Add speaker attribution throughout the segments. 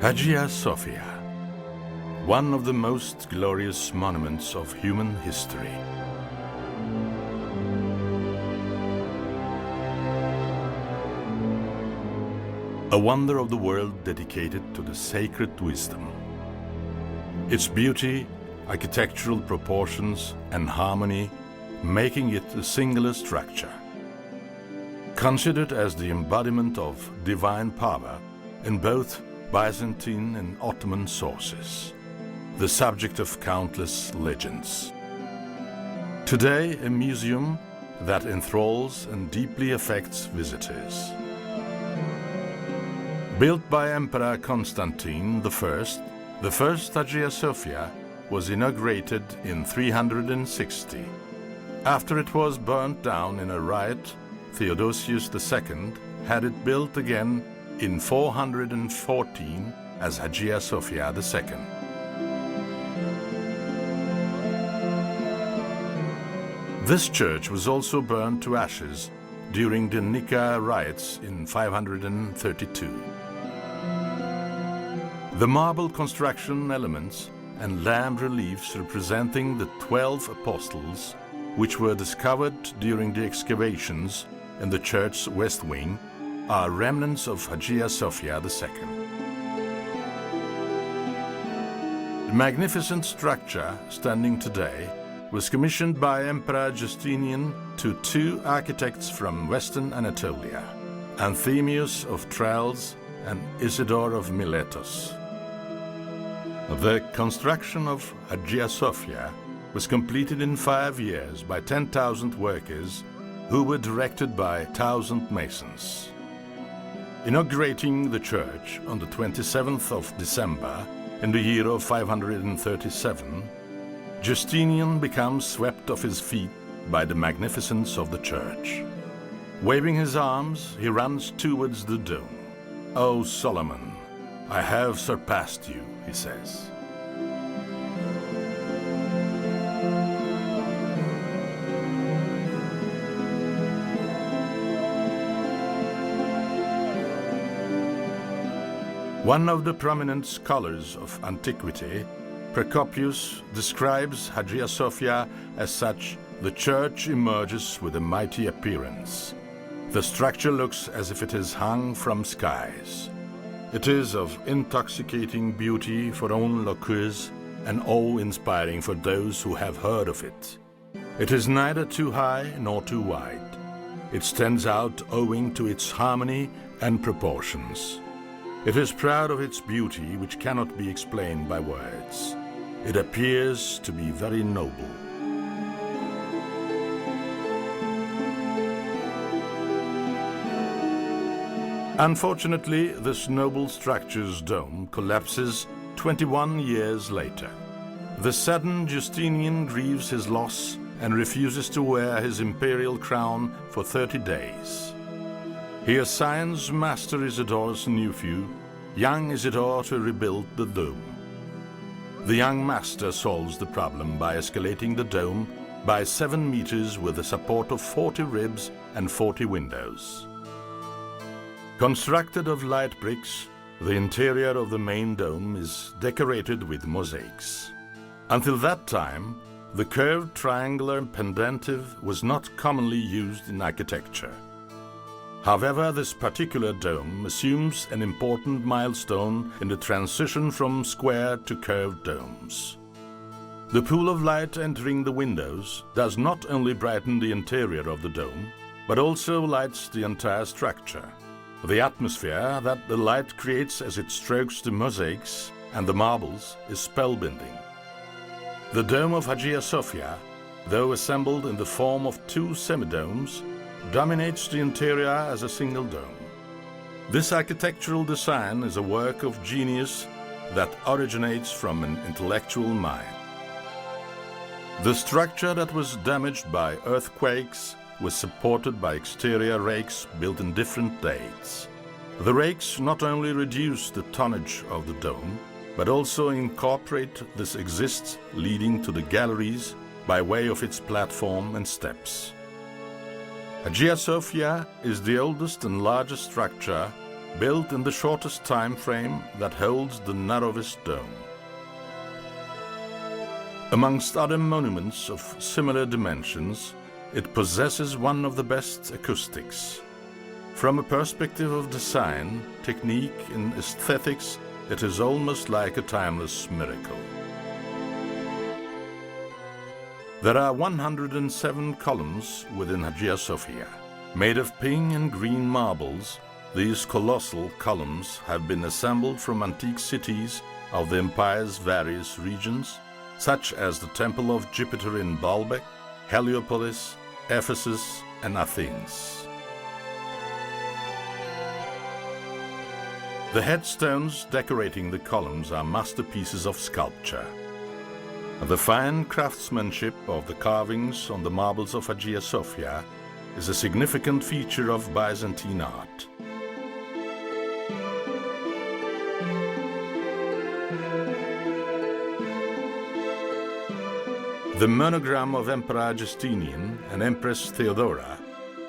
Speaker 1: Hagia Sophia, one of the most glorious monuments of human history. A wonder of the world dedicated to the sacred wisdom. Its beauty, architectural proportions and harmony making it a singular structure. Considered as the embodiment of divine power in both Byzantine and Ottoman sources, the subject of countless legends. Today, a museum that enthralls and deeply affects visitors. Built by Emperor Constantine I, the first Hagia Sophia was inaugurated in 360. After it was burnt down in a riot, Theodosius II had it built again in 414 as Hagia Sophia II. This church was also burned to ashes during the Nika riots in 532. The marble construction elements and lamb reliefs representing the 12 apostles, which were discovered during the excavations in the church's west wing, are remnants of Hagia Sophia II. The magnificent structure standing today was commissioned by Emperor Justinian to two architects from Western Anatolia, Anthemius of Tralles and Isidore of Miletus. The construction of Hagia Sophia was completed in 5 years by 10,000 workers who were directed by 1,000 masons. Inaugurating the church on the 27th of December in the year of 537, Justinian becomes swept off his feet by the magnificence of the church. Waving his arms, he runs towards the dome. "O Solomon, I have surpassed you," he says. One of the prominent scholars of antiquity, Procopius, describes Hagia Sophia as such: the church emerges with a mighty appearance. The structure looks as if it is hung from skies. It is of intoxicating beauty for onlookers and awe-inspiring for those who have heard of it. It is neither too high nor too wide. It stands out owing to its harmony and proportions. It is proud of its beauty, which cannot be explained by words. It appears to be very noble. Unfortunately, this noble structure's dome collapses 21 years later. The sudden Justinian grieves his loss and refuses to wear his imperial crown for 30 days. He assigns Master Isidore's nephew, young Isidore, to rebuild the dome. The young master solves the problem by escalating the dome by 7 meters with a support of 40 ribs and 40 windows. Constructed of light bricks, the interior of the main dome is decorated with mosaics. Until that time, the curved triangular pendentive was not commonly used in architecture. However, this particular dome assumes an important milestone in the transition from square to curved domes. The pool of light entering the windows does not only brighten the interior of the dome, but also lights the entire structure. The atmosphere that the light creates as it strokes the mosaics and the marbles is spellbinding. The dome of Hagia Sophia, though assembled in the form of two semidomes, dominates the interior as a single dome. This architectural design is a work of genius that originates from an intellectual mind. The structure that was damaged by earthquakes was supported by exterior rakes built in different dates. The rakes not only reduce the tonnage of the dome, but also incorporate this exists leading to the galleries by way of its platform and steps. Hagia Sophia is the oldest and largest structure built in the shortest time frame that holds the narrowest dome. Amongst other monuments of similar dimensions, it possesses one of the best acoustics. From a perspective of design, technique, and aesthetics, it is almost like a timeless miracle. There are 107 columns within Hagia Sophia. Made of pink and green marbles, these colossal columns have been assembled from antique cities of the empire's various regions, such as the Temple of Jupiter in Baalbek, Heliopolis, Ephesus, and Athens. The headstones decorating the columns are masterpieces of sculpture. The fine craftsmanship of the carvings on the marbles of Hagia Sophia is a significant feature of Byzantine art. The monogram of Emperor Justinian and Empress Theodora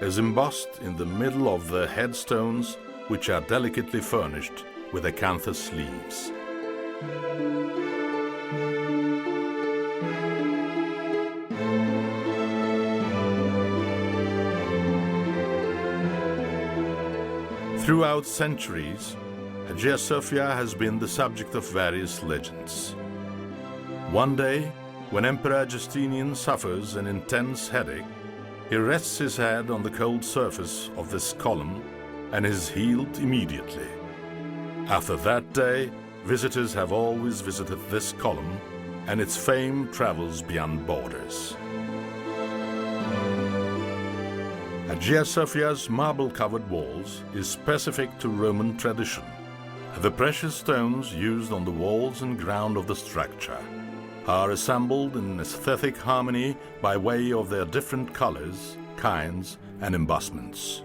Speaker 1: is embossed in the middle of the headstones, which are delicately furnished with acanthus leaves. Throughout centuries, Hagia Sophia has been the subject of various legends. One day, when Emperor Justinian suffers an intense headache, he rests his head on the cold surface of this column and is healed immediately. After that day, visitors have always visited this column, and its fame travels beyond borders. Hagia Sophia's marble-covered walls is specific to Roman tradition. The precious stones used on the walls and ground of the structure are assembled in aesthetic harmony by way of their different colors, kinds, and embossments.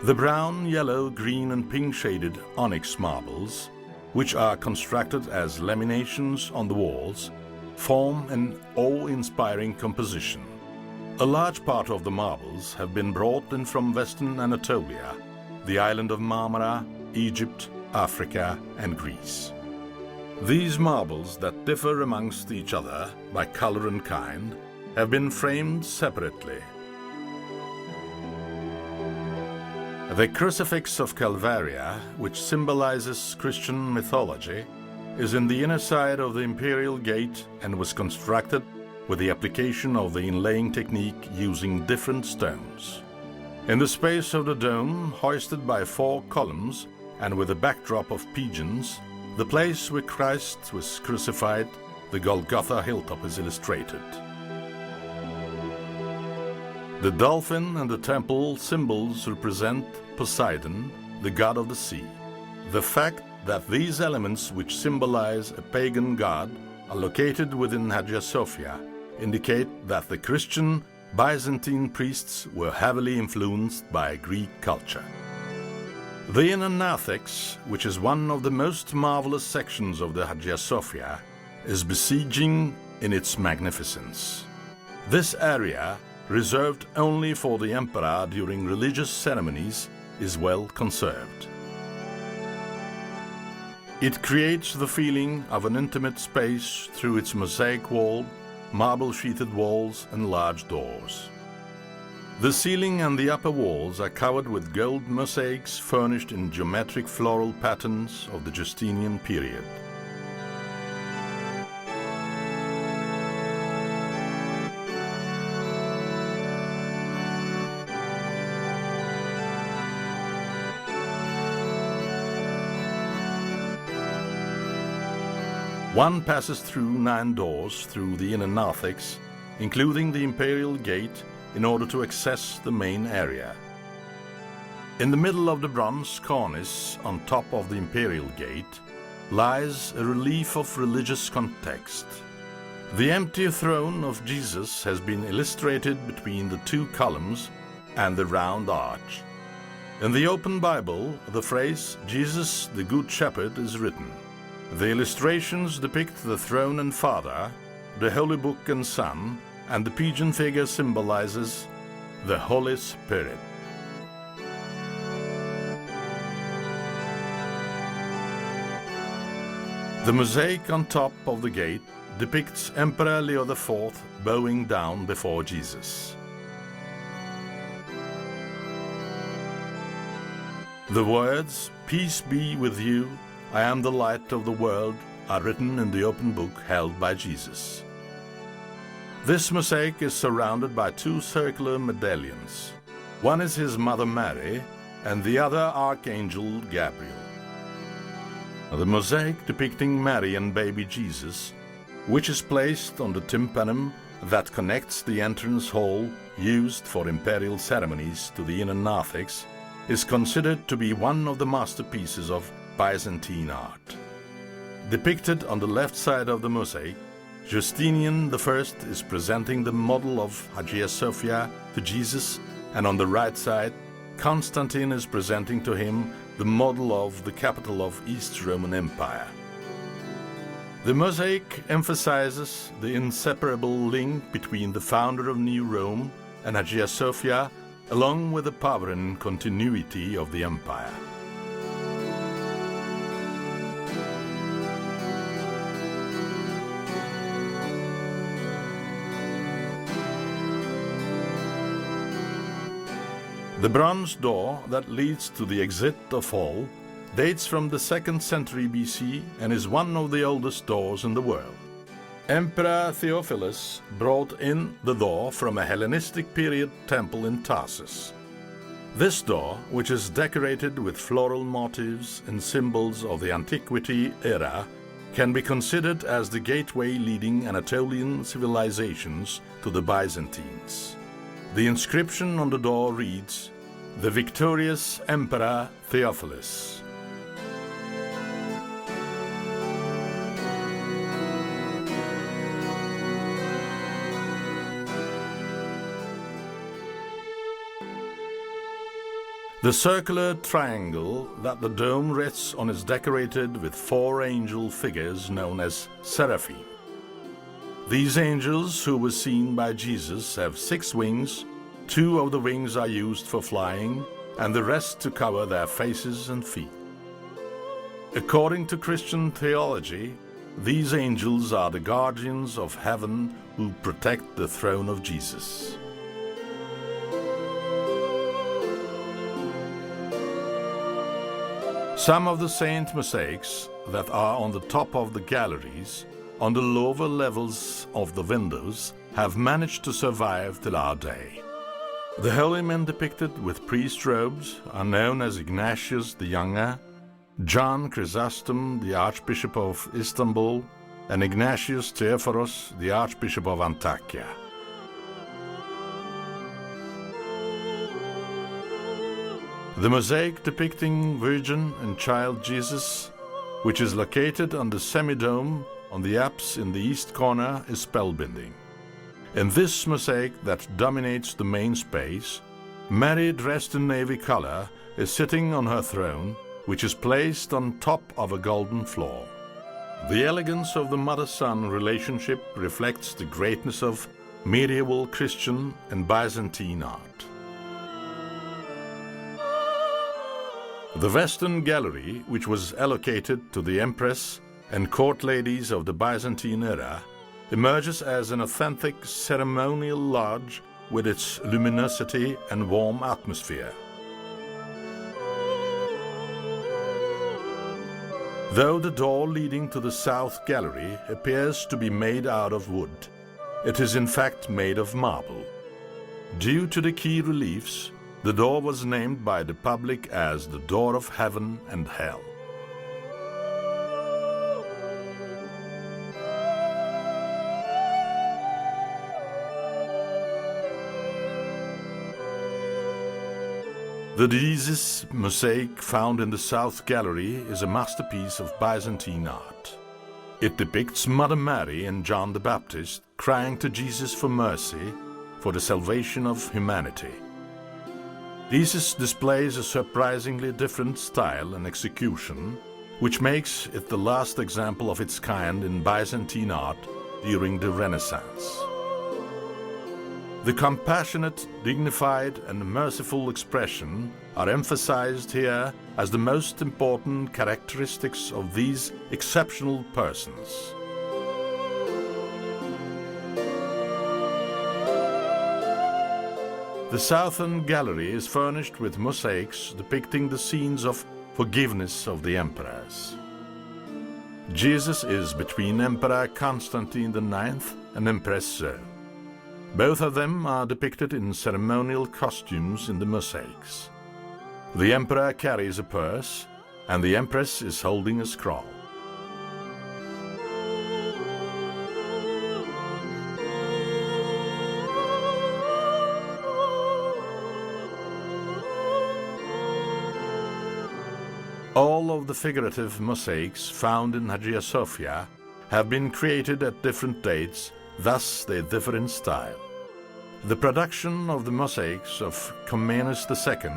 Speaker 1: The brown, yellow, green, and pink-shaded onyx marbles, which are constructed as laminations on the walls, form an awe-inspiring composition. A large part of the marbles have been brought in from Western Anatolia, the island of Marmara, Egypt, Africa, and Greece. These marbles that differ amongst each other by color and kind have been framed separately. The crucifix of Calvaria, which symbolizes Christian mythology, is in the inner side of the imperial gate and was constructed with the application of the inlaying technique using different stones. In the space of the dome, hoisted by 4 columns and with a backdrop of pigeons, the place where Christ was crucified, the Golgotha hilltop, is illustrated. The dolphin and the temple symbols represent Poseidon, the god of the sea. The fact that these elements, which symbolize a pagan god, are located within Hagia Sophia indicate that the Christian Byzantine priests were heavily influenced by Greek culture. The inner narthex, which is one of the most marvelous sections of the Hagia Sophia, is besieging in its magnificence. This area, reserved only for the emperor during religious ceremonies, is well conserved. It creates the feeling of an intimate space through its mosaic wall, marble-sheathed walls, and large doors. The ceiling and the upper walls are covered with gold mosaics furnished in geometric floral patterns of the Justinian period. One passes through 9 doors through the inner narthex, including the imperial gate, in order to access the main area. In the middle of the bronze cornice on top of the imperial gate lies a relief of religious context. The empty throne of Jesus has been illustrated between the 2 columns and the round arch. In the open Bible, the phrase "Jesus the Good Shepherd" is written. The illustrations depict the throne and Father, the Holy Book and Son, and the pigeon figure symbolizes the Holy Spirit. The mosaic on top of the gate depicts Emperor Leo IV bowing down before Jesus. The words, "Peace be with you, I am the light of the world," are written in the open book held by Jesus. This mosaic is surrounded by two circular medallions. One is his mother Mary, and the other Archangel Gabriel. The mosaic depicting Mary and baby Jesus, which is placed on the tympanum that connects the entrance hall used for imperial ceremonies to the inner narthex, is considered to be one of the masterpieces of Byzantine art. Depicted on the left side of the mosaic, Justinian I is presenting the model of Hagia Sophia to Jesus, and on the right side, Constantine is presenting to him the model of the capital of East Roman Empire. The mosaic emphasizes the inseparable link between the founder of New Rome and Hagia Sophia, along with the power and continuity of the empire. The bronze door that leads to the exit of hall dates from the 2nd century BC and is one of the oldest doors in the world. Emperor Theophilus brought in the door from a Hellenistic period temple in Tarsus. This door, which is decorated with floral motifs and symbols of the Antiquity era, can be considered as the gateway leading Anatolian civilizations to the Byzantines. The inscription on the door reads, "The victorious Emperor Theophilus." The circular triangle that the dome rests on is decorated with 4 angel figures known as seraphim. These angels, who were seen by Jesus, have 6 wings. 2 of the wings are used for flying, and the rest to cover their faces and feet. According to Christian theology, these angels are the guardians of heaven who protect the throne of Jesus. Some of the saint mosaics that are on the top of the galleries, on the lower levels of the windows, have managed to survive till our day. The holy men depicted with priest robes are known as Ignatius the Younger, John Chrysostom, the Archbishop of Istanbul, and Ignatius Theophoros, the Archbishop of Antakya. The mosaic depicting Virgin and Child Jesus, which is located on the semidome on the apse in the east corner, is spellbinding. In this mosaic that dominates the main space, Mary, dressed in navy color, is sitting on her throne, which is placed on top of a golden floor. The elegance of the mother-son relationship reflects the greatness of medieval Christian and Byzantine art. The Western Gallery, which was allocated to the Empress and court ladies of the Byzantine era, emerges as an authentic ceremonial lodge with its luminosity and warm atmosphere. Though the door leading to the South Gallery appears to be made out of wood, it is in fact made of marble. Due to the key reliefs, the door was named by the public as the Door of Heaven and Hell. The Jesus mosaic found in the South Gallery is a masterpiece of Byzantine art. It depicts Mother Mary and John the Baptist crying to Jesus for mercy for the salvation of humanity. Jesus displays a surprisingly different style and execution, which makes it the last example of its kind in Byzantine art during the Renaissance. The compassionate, dignified, and merciful expression are emphasized here as the most important characteristics of these exceptional persons. The southern gallery is furnished with mosaics depicting the scenes of forgiveness of the emperors. Jesus is between Emperor Constantine IX and Empress Zoe. Both of them are depicted in ceremonial costumes in the mosaics. The emperor carries a purse, and the empress is holding a scroll. All of the figurative mosaics found in Hagia Sophia have been created at different dates, thus they differ in style. The production of the mosaics of Comnenus II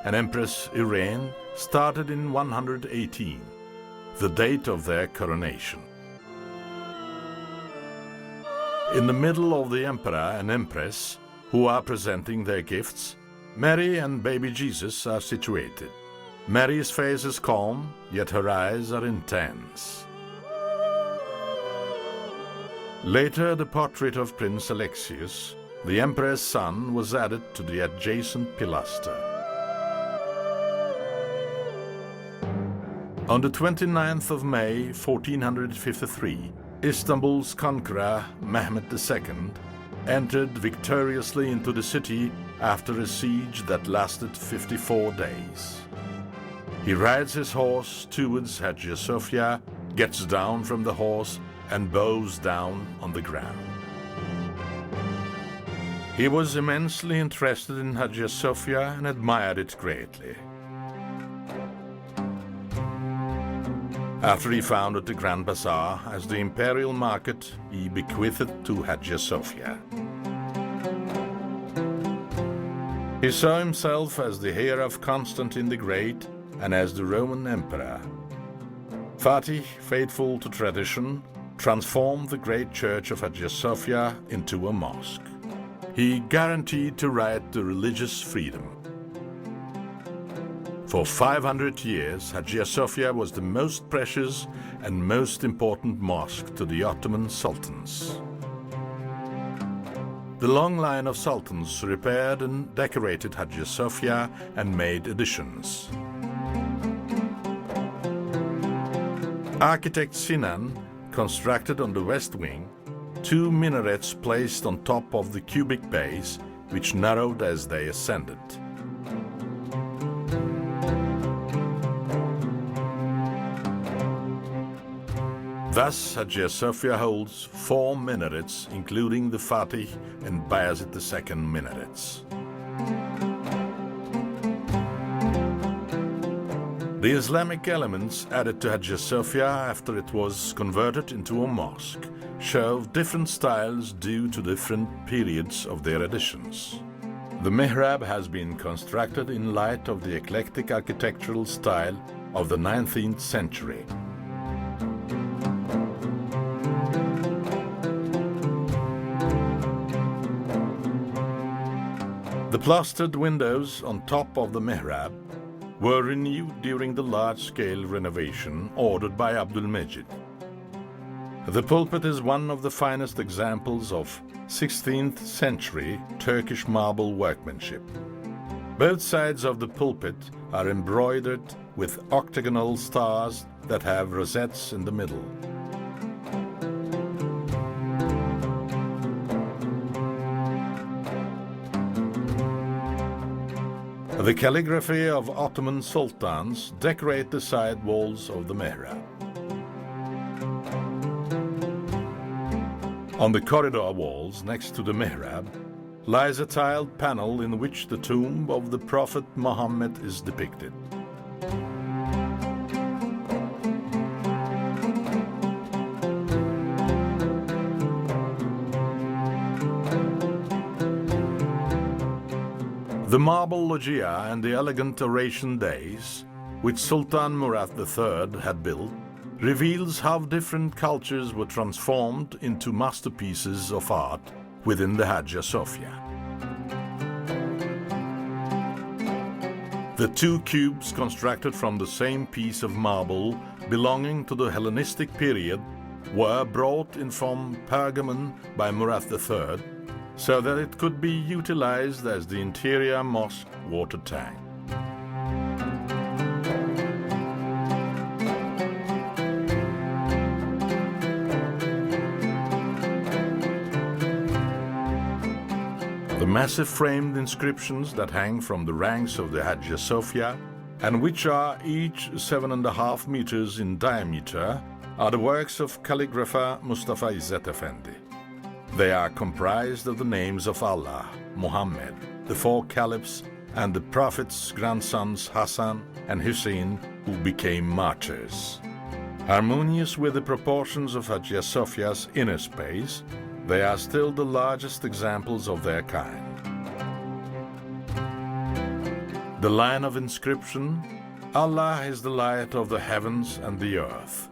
Speaker 1: and Empress Irene started in 118, the date of their coronation. In the middle of the emperor and empress, who are presenting their gifts, Mary and baby Jesus are situated. Mary's face is calm, yet her eyes are intense. Later, the portrait of Prince Alexius, the emperor's son, was added to the adjacent pilaster. On the 29th of May, 1453, Istanbul's conqueror, Mehmed II, entered victoriously into the city after a siege that lasted 54 days. He rides his horse towards Hagia Sophia, gets down from the horse, and bows down on the ground. He was immensely interested in Hagia Sophia and admired it greatly. After he founded the Grand Bazaar as the imperial market, he bequeathed it to Hagia Sophia. He saw himself as the heir of Constantine the Great and as the Roman Emperor. Fatih, faithful to tradition, transformed the great church of Hagia Sophia into a mosque. He guaranteed to right the religious freedom. For 500 years, Hagia Sophia was the most precious and most important mosque to the Ottoman Sultans. The long line of sultans repaired and decorated Hagia Sophia and made additions. Architect Sinan constructed on the west wing 2 minarets placed on top of the cubic base, which narrowed as they ascended. Thus, Hagia Sophia holds 4 minarets, including the Fatih and Bayezid II minarets. The Islamic elements added to Hagia Sophia after it was converted into a mosque show different styles due to different periods of their additions. The mihrab has been constructed in light of the eclectic architectural style of the 19th century. The plastered windows on top of the mihrab were renewed during the large-scale renovation ordered by Abdülmecid. The pulpit is one of the finest examples of 16th century Turkish marble workmanship. Both sides of the pulpit are embroidered with octagonal stars that have rosettes in the middle. The calligraphy of Ottoman Sultans decorate the side walls of the mihrab. On the corridor walls next to the mihrab lies a tiled panel in which the tomb of the Prophet Muhammad is depicted. The marble loggia and the elegant oration dais, which Sultan Murad III had built, reveals how different cultures were transformed into masterpieces of art within the Hagia Sophia. The two cubes constructed from the same piece of marble belonging to the Hellenistic period were brought in from Pergamon by Murad III so that it could be utilized as the interior mosque water tank. The massive framed inscriptions that hang from the ranks of the Hagia Sophia, and which are each 7.5 meters in diameter, are the works of calligrapher Mustafa İzzet Efendi. They are comprised of the names of Allah, Muhammad, the four caliphs, and the Prophet's grandsons Hassan and Hussein, who became martyrs. Harmonious with the proportions of Hagia Sophia's inner space, they are still the largest examples of their kind. The line of inscription, Allah is the light of the heavens and the earth,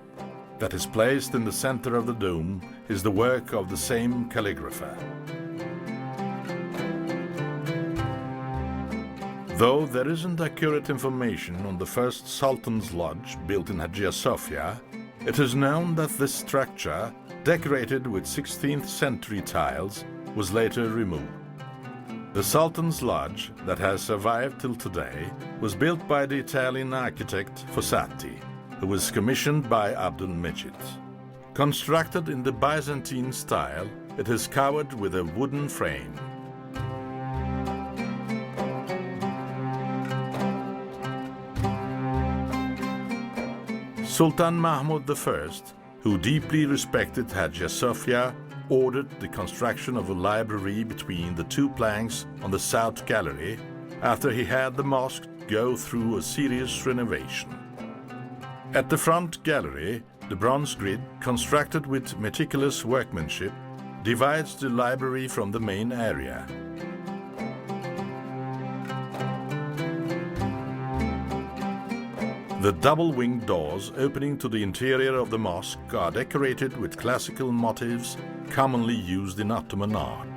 Speaker 1: that is placed in the center of the dome, is the work of the same calligrapher. Though there isn't accurate information on the first Sultan's lodge built in Hagia Sophia, it is known that this structure, decorated with 16th century tiles, was later removed. The Sultan's lodge, that has survived till today, was built by the Italian architect Fossati, who was commissioned by Abdul Mejid. Constructed in the Byzantine style, it is covered with a wooden frame. Sultan Mahmud I, who deeply respected Hagia Sophia, ordered the construction of a library between the two planks on the south gallery after he had the mosque go through a serious renovation. At the front gallery, the bronze grid, constructed with meticulous workmanship, divides the library from the main area. The double-winged doors opening to the interior of the mosque are decorated with classical motifs commonly used in Ottoman art.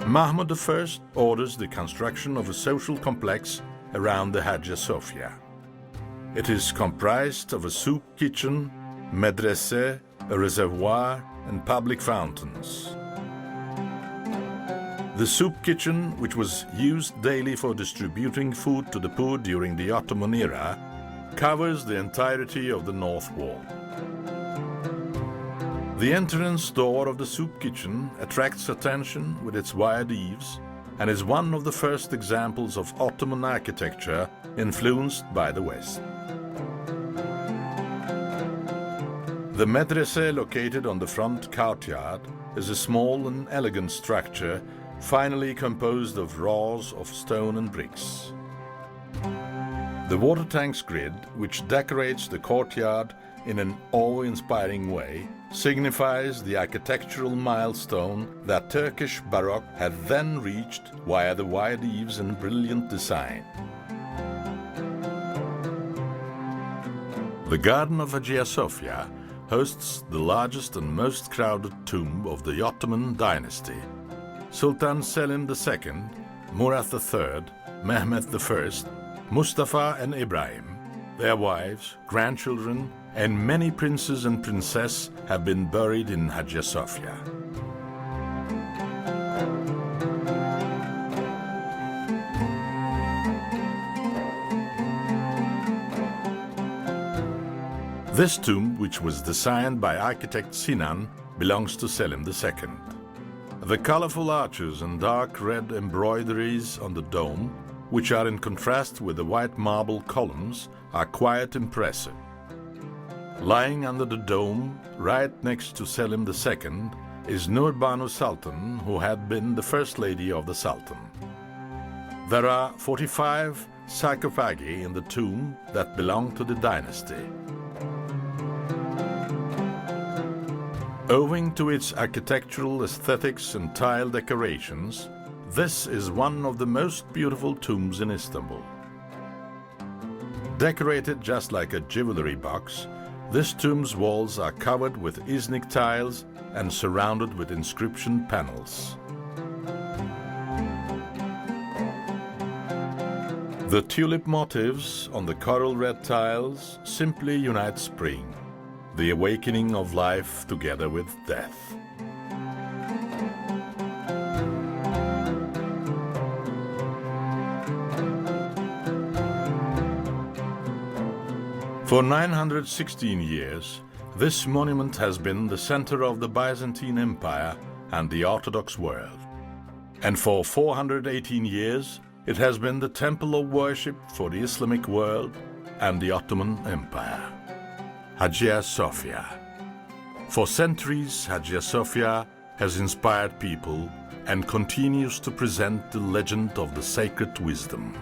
Speaker 1: Mahmud I orders the construction of a social complex around the Hagia Sophia. It is comprised of a soup kitchen, medrese, a reservoir, and public fountains. The soup kitchen, which was used daily for distributing food to the poor during the Ottoman era, covers the entirety of the north wall. The entrance door of the soup kitchen attracts attention with its wide eaves and is one of the first examples of Ottoman architecture influenced by the West. The medrese, located on the front courtyard, is a small and elegant structure finally composed of rows of stone and bricks. The water tank's grid, which decorates the courtyard in an awe-inspiring way, signifies the architectural milestone that Turkish Baroque had then reached via the wide eaves and brilliant design. The Garden of Hagia Sophia hosts the largest and most crowded tomb of the Ottoman dynasty. Sultan Selim II, Murad III, Mehmed I, Mustafa and Ibrahim, their wives, grandchildren, and many princes and princesses have been buried in Hagia Sophia. This tomb, which was designed by architect Sinan, belongs to Selim II. The colorful arches and dark red embroideries on the dome, which are in contrast with the white marble columns, are quite impressive. Lying under the dome, right next to Selim II, is Nur Banu Sultan, who had been the first lady of the Sultan. There are 45 sarcophagi in the tomb that belong to the dynasty. Owing to its architectural aesthetics and tile decorations, this is one of the most beautiful tombs in Istanbul. Decorated just like a jewelry box, this tomb's walls are covered with Iznik tiles and surrounded with inscription panels. The tulip motifs on the coral red tiles simply unite spring, the awakening of life together with death. For 916 years, this monument has been the center of the Byzantine Empire and the Orthodox world. And for 418 years, it has been the temple of worship for the Islamic world and the Ottoman Empire. Hagia Sophia. For centuries, Hagia Sophia has inspired people and continues to present the legend of the sacred wisdom.